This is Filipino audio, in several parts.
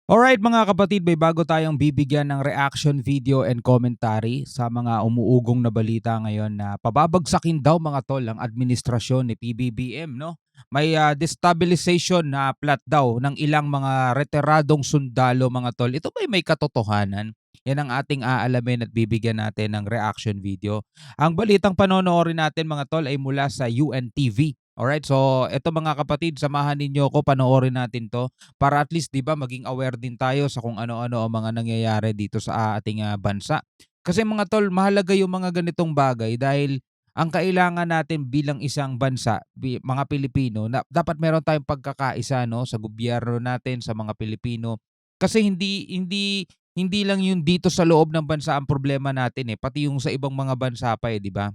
Alright mga kapatid, may bago tayong bibigyan ng reaction video and commentary sa mga umuugong na balita ngayon na pababagsakin daw mga tol ang administrasyon ni PBBM, no? May destabilization na plot daw ng ilang mga retiradong sundalo mga tol. Ito ba may katotohanan? Yan ang ating aalamin at bibigyan natin ng reaction video. Ang balitang panonoorin natin mga tol ay mula sa UNTV. Alright, so eto mga kapatid, samahan ninyo ako, panoorin natin to para at least 'di ba maging aware din tayo sa kung ano-ano ang mga nangyayari dito sa ating bansa. Kasi mga tol, mahalaga yung mga ganitong bagay dahil ang kailangan natin bilang isang bansa, mga Pilipino, na dapat meron tayong pagkakaisa no sa gobyerno natin, sa mga Pilipino. Kasi hindi lang yung dito sa loob ng bansa ang problema natin pati yung sa ibang mga bansa pa 'di ba?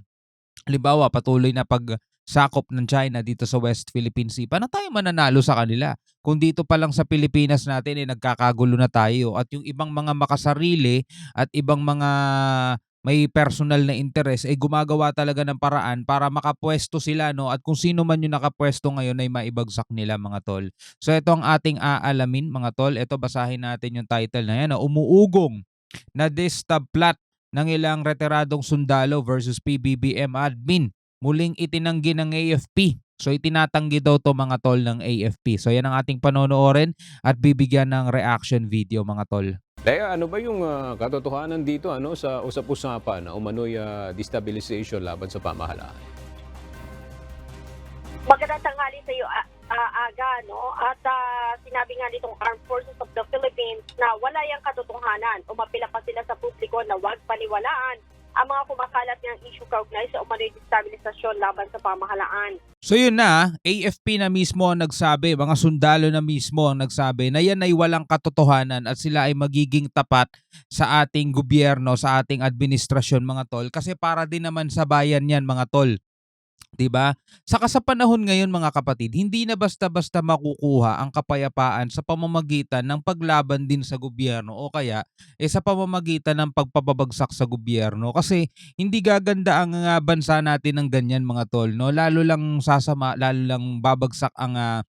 Halimbawa, patuloy na pagsakop ng China dito sa West Philippine Sea, paano tayo mananalo sa kanila? Kung dito pa lang sa Pilipinas natin nagkakagulo na tayo at yung ibang mga makasarili at ibang mga may personal na interes ay gumagawa talaga ng paraan para makapwesto sila no, at kung sino man yung nakapwesto ngayon ay maibagsak nila mga tol. So ito ang ating aalamin mga tol. Ito, basahin natin yung title na yan, umuugong na destablat ng ilang retiradong sundalo versus PBBM admin. Muling itinanggi ng AFP. So itinatanggi daw to mga tol ng AFP. So yan ang ating panonoorin at bibigyan ng reaction video mga tol. Lea, ano ba yung katotohanan dito sa usap-usapan na umano'y destabilization laban sa pamahalaan? Magandang tanghali sa iyo, Aga, no? At sinabi nga nitong Armed Forces of the Philippines na wala yung katotohanan. Umapila pa sila sa publiko na huwag paniwalaan ang mga kumakalat ng issue kaugnay sa umano'y destabilisasyon laban sa pamahalaan. So yun na, AFP na mismo ang nagsabi, mga sundalo na mismo ang nagsabi na yan ay walang katotohanan at sila ay magiging tapat sa ating gobyerno, sa ating administrasyon mga tol. Kasi para din naman sa bayan yan mga tol. 'Di ba? Saka sa panahon ngayon mga kapatid, hindi na basta-basta makukuha ang kapayapaan sa pamamagitan ng paglaban din sa gobyerno o kaya sa pamamagitan ng pagpapabagsak sa gobyerno. Kasi hindi gaganda ang bansa natin ng ganyan mga tol, no? Lalo lang sasama, lalo lang babagsak ang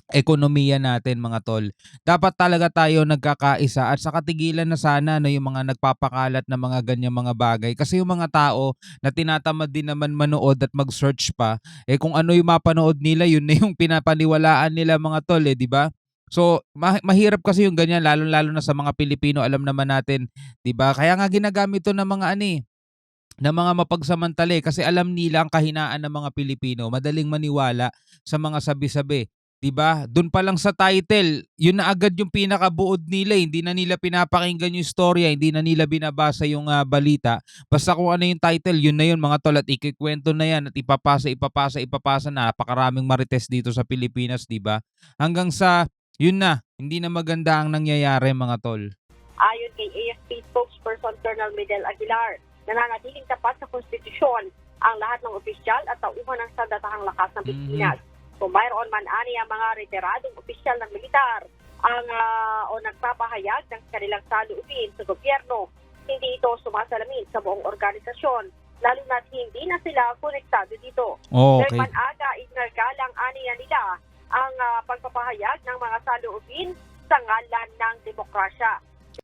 ekonomiya natin mga tol. Dapat talaga tayo nagkakaisa at saka tigilan na sana no, yung mga nagpapakalat na mga ganyang mga bagay. Kasi yung mga tao na tinatamad din naman manood at mag-search pa, kung ano yung mapanood nila, yun na yung pinapaniwalaan nila mga tol, di ba? So, mahirap kasi yung ganyan, lalo-lalo na sa mga Pilipino, alam naman natin, di ba? Kaya nga ginagamit to ng mga ng mga mapagsamantala kasi alam nila ang kahinaan ng mga Pilipino, madaling maniwala sa mga sabi-sabi. 'Di ba? Doon pa lang sa title, yun na agad yung pinakabuod nila. Hindi na nila pinapakinggan yung storya, hindi na nila binabasa yung balita. Basta kung ano yung title, yun na yun mga tol at ikikwento na yan at ipapasa na. Napakaraming marites dito sa Pilipinas, 'di ba? Hanggang sa yun na, hindi na maganda ang nangyayari mga tol. Ayon kay AFP spokesperson Colonel Miguel Aguilar, nananatiling tapat sa konstitusyon ang lahat ng opisyal at tauhan ng sandatahang lakas ng Pilipinas. Kung mayroon man ani ang mga retiradong opisyal ng militar ang o nagpapahayag ng kanilang saloobin sa gobyerno, hindi ito sumasalamin sa buong organisasyon, lalo na't hindi na sila konektado dito. Okay. German Aga, ignargalang aniya nila ang pagpapahayag ng mga saloobin sa ngalan ng demokrasya.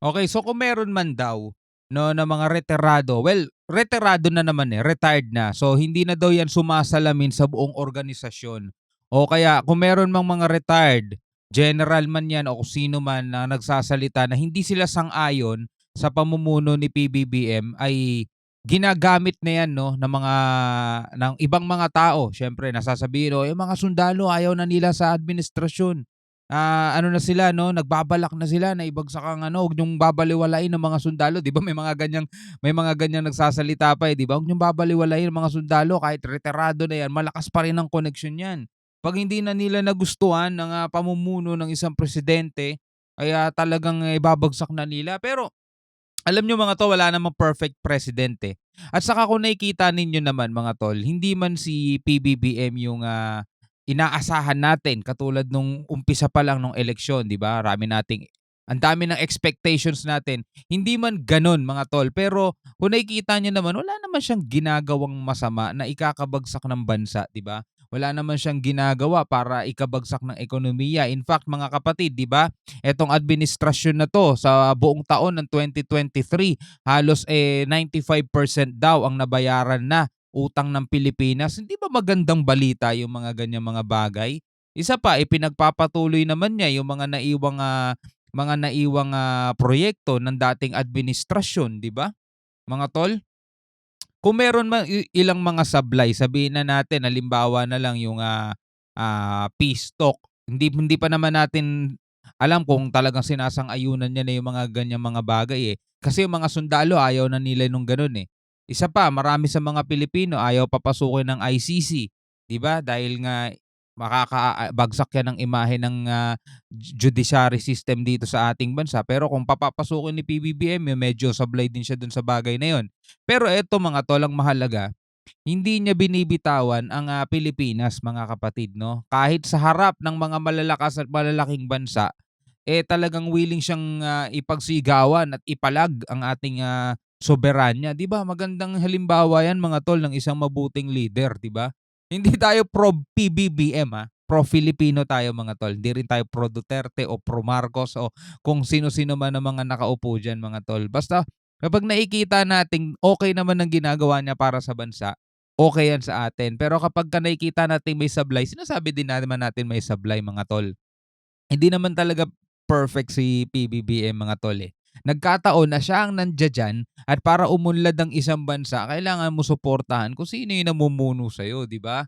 Okay, so kung meron man daw no na mga retirado, well, retirado na naman retired na. So hindi na daw yan sumasalamin sa buong organisasyon. O kaya kung meron mang mga retired, general man yan o kung sino man na nagsasalita na hindi sila sang-ayon sa pamumuno ni PBBM ay ginagamit na yan no ng ibang mga tao. Syempre nasasabihin yung mga sundalo ayaw na nila sa administrasyon. Ano na sila no, nagbabalak na sila na ibagsak ang huwag niyong babaliwalain ng mga sundalo, 'di ba? May mga ganyang nagsasalita pa 'di ba? Huwag niyong babaliwalain ng mga sundalo kahit retirado na 'yan, malakas pa rin ang koneksyon 'yan. 'Pag hindi na nila nagustuhan ng pamumuno ng isang presidente, kaya talagang ibabagsak na nila. Pero alam niyo mga 'to, wala namang perfect presidente. At saka kung nakikita ninyo naman mga tol, hindi man si PBBM yung inaasahan natin katulad nung umpisa pa lang nung eleksyon, 'di ba? Ang dami ng expectations natin. Hindi man gano'n mga tol, pero kung nakikita niyo naman wala naman siyang ginagawang masama na ikakabagsak ng bansa, 'di ba? Wala naman siyang ginagawa para ikabagsak ng ekonomiya. In fact, mga kapatid, 'di ba? Etong administrasyon na 'to sa buong taon ng 2023, halos 95% daw ang nabayaran na utang ng Pilipinas. Hindi ba magandang balita yung mga ganyang mga bagay? Isa pa, ipinagpapatuloy naman niya yung mga naiwang proyekto ng dating administrasyon, 'di ba? Mga tol, kung meron man ilang mga sablay, sabihin na natin halimbawa na lang yung, peace talk. Hindi pa naman natin alam kung talagang sinasang-ayunan niya na yung mga ganyang mga bagay, eh. Kasi yung mga sundalo ayaw na nila nung gano'n, eh. Isa pa, marami sa mga Pilipino ayaw papasukin ng ICC, 'di ba? Dahil nga bagsak yan ng imahe ng, judiciary system dito sa ating bansa. Pero kung papapasukin ni PBBM, medyo sablay din siya dun sa bagay na yun. Pero eto mga tol, ang mahalaga, hindi niya binibitawan ang, Pilipinas mga kapatid 'no. Kahit sa harap ng mga malalakas at malalaking bansa, talagang willing siyang, ipagsigawan at ipalag ang ating, soberanya. 'Di ba magandang halimbawa 'yan mga tol ng isang mabuting leader, 'di ba? Hindi tayo pro PBBM, pro Filipino tayo mga tol. Hindi rin tayo pro Duterte o pro Marcos o kung sino-sino man ang mga nakaupo diyan mga tol. Basta kapag nakikita nating okey naman ang ginagawa niya para sa bansa, okey 'yan sa atin. Pero kapagka nakikita nating may sablay, sinasabi din naman natin may sablay mga tol. Hindi naman talaga perfect si PBBM mga tol, eh. Nagkataon na siya ang nandiya-diyan at para umunlad ang isang bansa kailangan mo suportahan kung sino yung namumuno sa'yo, 'di ba?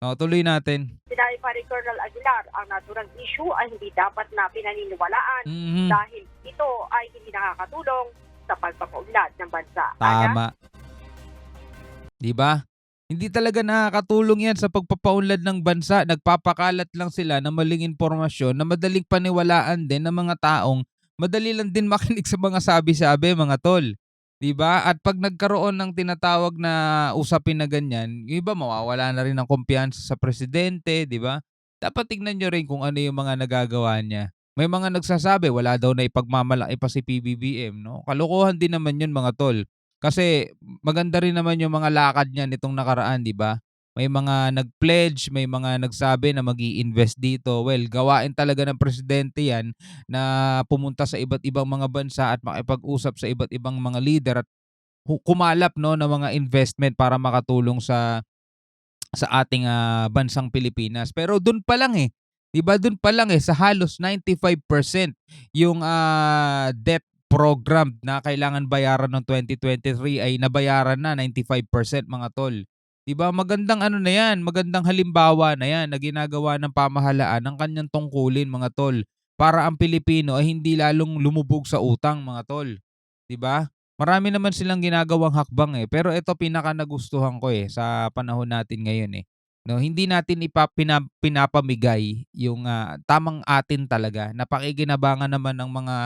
Oh, tuloy natin. Sinabi pa ni Colonel Aguilar, ang naturang issue ay hindi dapat na pinaniniwalaan Mhm, dahil ito ay hindi nakakatulong sa pagpapaunlad ng bansa. tama. 'Di ba? Hindi talaga nakakatulong 'yan sa pagpapaunlad ng bansa. Nagpapakalat lang sila ng maling impormasyon na madaling paniwalaan din ng mga taong madali lang din makinig sa mga sabi-sabi, mga tol. 'Di ba? At 'pag nagkaroon ng tinatawag na usapin na ganyan, yung iba mawawala na rin ng kumpiyansa sa presidente, 'di ba? Dapat tignan niyo rin kung ano yung mga nagagawa niya. May mga nagsasabi wala daw na ipagmamalaki pa si PBBM, 'no? Kalokohan din naman 'yun, mga tol. Kasi maganda rin naman yung mga lakad niya nitong nakaraan, 'di ba? May mga nag-pledge, may mga nagsabi na mag-i-invest dito. Well, gawain talaga ng presidente 'yan na pumunta sa iba't ibang mga bansa at makipag-usap sa iba't ibang mga leader at kumalap 'no ng mga investment para makatulong sa ating, bansang Pilipinas. Pero dun pa lang, 'di ba dun pa lang, sa halos 95% yung, debt program na kailangan bayaran ng 2023 ay nabayaran na 95% mga tol. 'Di ba magandang ano na 'yan, magandang halimbawa na 'yan na ginagawa ng pamahalaan ang kanyang tungkulin mga tol, para ang Pilipino ay hindi lalong lumubog sa utang mga tol, 'di ba? Marami naman silang ginagawang hakbang, pero ito pinaka-nagustuhan ko, sa panahon natin ngayon, 'no. Hindi natin pinapamigay yung, tamang atin talaga na pakikinabangan naman ng mga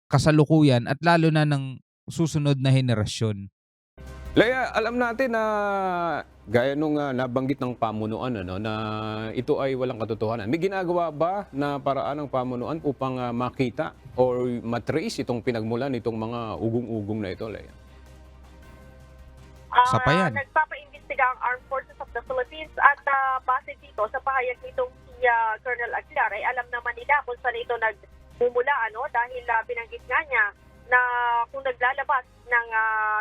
kasalukuyan at lalo na ng susunod na henerasyon. Lea, alam natin na gaya nung nabanggit ng pamunuan ano, na ito ay walang katotohanan. May ginagawa ba na paraan ng pamunuan upang makita or matrace itong pinagmulan nitong mga ugong-ugong na ito, Lea? Isa pa yan. Nagpapaimbestiga ang Armed Forces of the Philippines at base dito sa pahayag nitong si Colonel Aguilar ay alam naman nila kung saan ito nagmumula dahil binanggit nga niya na kung naglalabas ng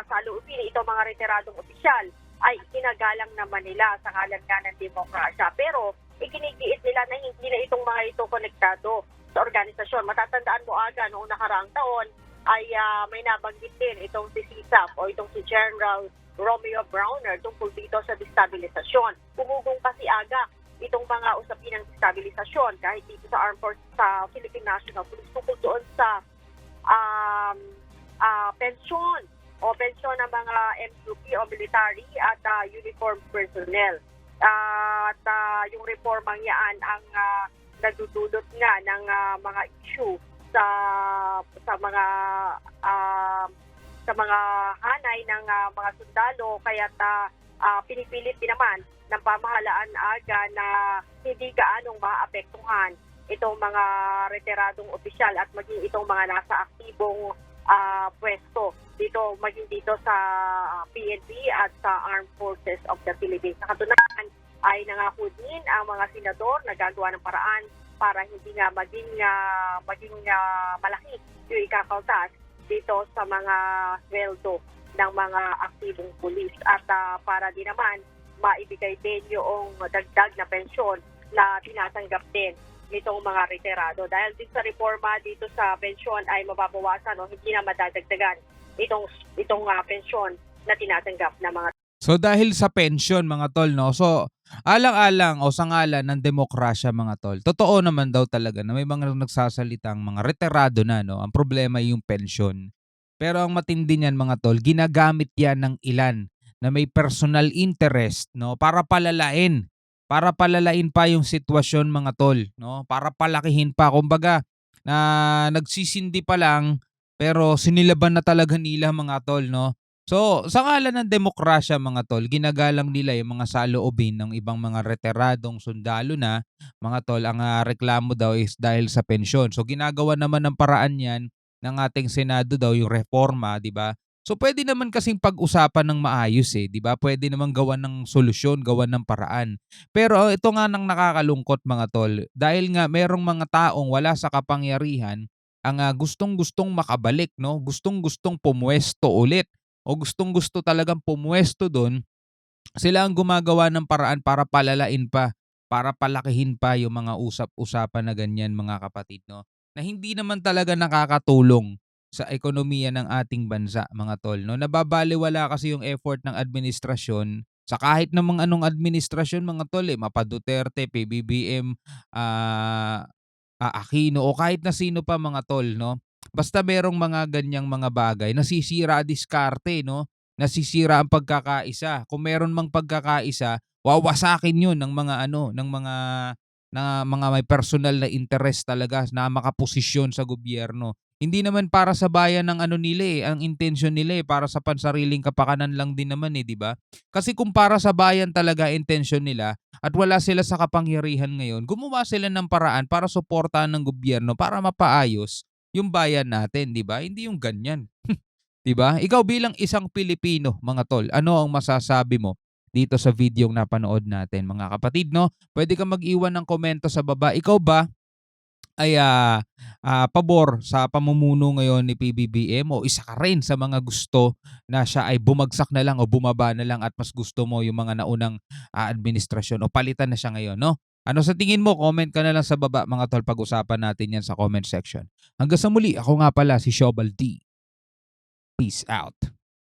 saloobin itong mga retiradong opisyal ay ikinagalang naman nila sa ngalan nga ng demokrasya. Pero ikinigiit nila na hindi na itong mga ito konektado sa organisasyon. Matatandaan mo aga noong nakaraang taon ay may nabanggit din itong si CSAP o itong si General Romeo Browner tungkol dito sa destabilisasyon. Pumugong kasi aga itong mga usapin ng destabilisasyon kahit dito sa Armed Forces sa Philippine National Police tungkol doon sa pensyon ng mga MUP o military at uniform personnel. At yung reformang yan ang nagdudulot nga ng mga issue sa mga hanay ng mga sundalo kaya't pinipilit din naman ng pamahalaan aga na hindi gaanong maapektuhan itong mga retiradong opisyal at maging itong mga nasa aktibong pwesto dito, maging dito sa PNP at sa Armed Forces of the Philippines. Sa katunayan, ay nangako din ang mga senador na gagawa ng paraan para hindi nga maging malaki yung ikakaltas dito sa mga sweldo ng mga aktibong pulis at para din naman maibigay din yung dagdag na pensyon na tinatanggap din nitong mga retirado. Dahil din sa reforma dito sa pensyon ay mababawasan o hindi na madadagdagan itong pensyon na tinatanggap ng mga. So dahil sa pension mga tol, no? So alang-alang o sa ngalan ng demokrasya mga tol, totoo naman daw talaga na may mga nagsasalitang mga retirado na, no? Ang problema yung pension. Pero ang matindi niyan mga tol, ginagamit yan ng ilan na may personal interest, no? Para palalain pa yung sitwasyon mga tol, no? Para palakihin pa. Kumbaga na nagsisindi pa lang pero sinilaban na talaga nila mga tol, no? So, sa ngalan ng demokrasya mga tol, ginagalang nila yung mga saloobin ng ibang mga retiradong sundalo na, mga tol, ang reklamo daw is dahil sa pensyon. So, ginagawa naman ng paraan yan ng ating Senado daw yung reforma, di ba? So, pwede naman kasing pag-usapan ng maayos eh, di ba? Pwede naman gawan ng solusyon, gawan ng paraan. Pero ito nga nang nakakalungkot mga tol, dahil nga merong mga taong wala sa kapangyarihan ang gustong-gustong makabalik, no? Gustong-gustong pumuesto ulit o gustong-gusto talagang pumuesto do'n, sila ang gumagawa ng paraan para palalain pa, para palakihin pa yung mga usap-usapan na ganyan mga kapatid, no? Na hindi naman talaga nakakatulong sa ekonomiya ng ating bansa mga tol, no? Nababalewala kasi yung effort ng administrasyon sa kahit namang anong administrasyon mga tol, mapa Duterte, PBBM, Aquino o kahit na sino pa mga tol, no? Basta merong mga ganyang mga bagay, nasisira diskarte, no? Nasisira ang pagkakaisa. Kung meron mang pagkakaisa, wawasakin 'yun ng mga mga may personal na interest talaga na makaposisyon sa gobyerno. Hindi naman para sa bayan ng nila ang intensyon nila para sa pansariling kapakanan lang din naman 'di ba? Kasi kung para sa bayan talaga intensyon nila at wala sila sa kapangyarihan ngayon, gumawa sila ng paraan para suportahan ng gobyerno para mapaayos yung bayan natin, 'di ba? Hindi yung ganyan. 'Di ba? Ikaw bilang isang Pilipino, mga tol, ano ang masasabi mo dito sa videong napanood natin, mga kapatid, no? Pwede kang mag-iwan ng komento sa baba. Ikaw ba ay pabor sa pamumuno ngayon ni PBBM o isa ka rin sa mga gusto na siya ay bumagsak na lang o bumaba na lang at mas gusto mo yung mga naunang administrasyon o palitan na siya ngayon, no? Ano sa tingin mo? Comment ka na lang sa baba, mga tol. Pag-usapan natin yan sa comment section. Hanggang sa muli, ako nga pala si Shobal D. Peace out.